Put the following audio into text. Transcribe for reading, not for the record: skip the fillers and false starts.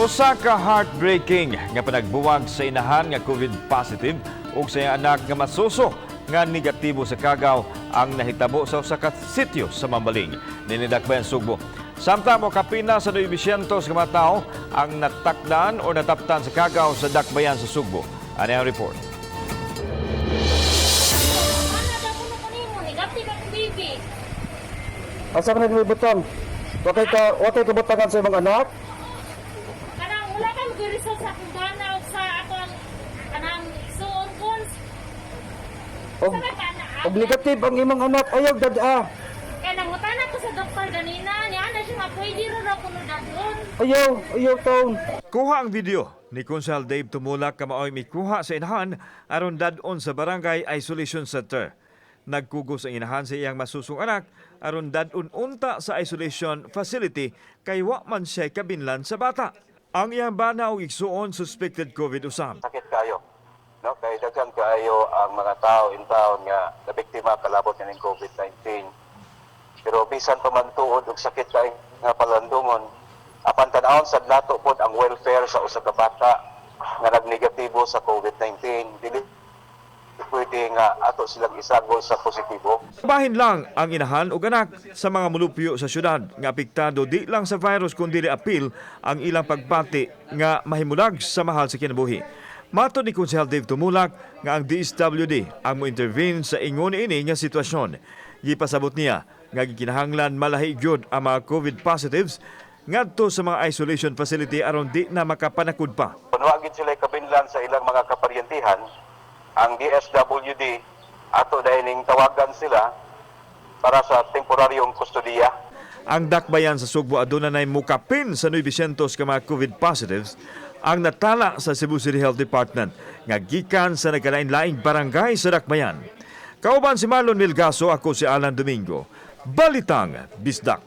Usa ka heartbreaking nga panagbuwag sa inahan nga COVID positive ug sa iyang anak nga Masuso nga negatibo sa kagaw ang nahitabo sa usa ka sitio sa Mambaling, Ninidakbayan, Sugbo. Samtang mo kapina sa 900 ka mga tao ang natakdan o nataptan sa kagaw sa Dakbayan sa Sugbo. Ano ang report? Asa ka naglibutang? Wakay kabutangan sa imong anak? Kanang wala ka mag-result sa akong bana o sa akong kanang suon kons. Og negative ang imong anak, ayaw dada. Kaya nangutana ko sa doktor ganina, niya na siya mapwede rin ako na dadon. Ayaw taon. Kuha ang video ni Konsehal Dave Tumulak ka maoy mikuha sa inahan aron dadon sa Barangay Isolation Center. Nagkugos ang inahan sa iyang masusong anak aron dadon unta sa isolation facility kay wa man siya kabinlan sa bata. Ang iyang bana og igsuon suspected COVID-19. Sakit kaayo. No, kay daghan kaayo ang mga tao in town nga nabiktima kalabot ng COVID-19. Pero bisan pa man tuod og sakit kay nga palandungon, apan tan-awon sad nato pod ang welfare sa usa ka bata nga nagnegatibo sa COVID-19. Dili pwede nga ato silang isagol sa positibo. Bahin lang ang inahan ug anak sa mga mulupyo sa syudad nga apektado di lang sa virus kundi apil ang ilang pagpati nga mahimulag sa mahal sa kinabuhi. Matod ni Konsehal Dave Tumulak nga ang DSWD ang mo-intervene sa ingon ini nga sitwasyon. Gipasabot niya nga kinahanglan malahi gyud ang mga COVID positives ngadto sa mga isolation facility aron di na makapanakod pa. Kung wa gid sila kabinlan sa ilang mga kaparyentihan, ang DSWD ato dahining tawagan sila para sa temporaryong kustodiya. Ang Dakbayan sa Sugbo aduna nay mukapin sa 900 ka mga COVID positives ang natala sa Cebu City Health Department nga gikan sa nagkalain-laing barangay sa Dakbayan. Kauban si Marlon Milgaso, ako si Alan Domingo. Balitang Bisdak.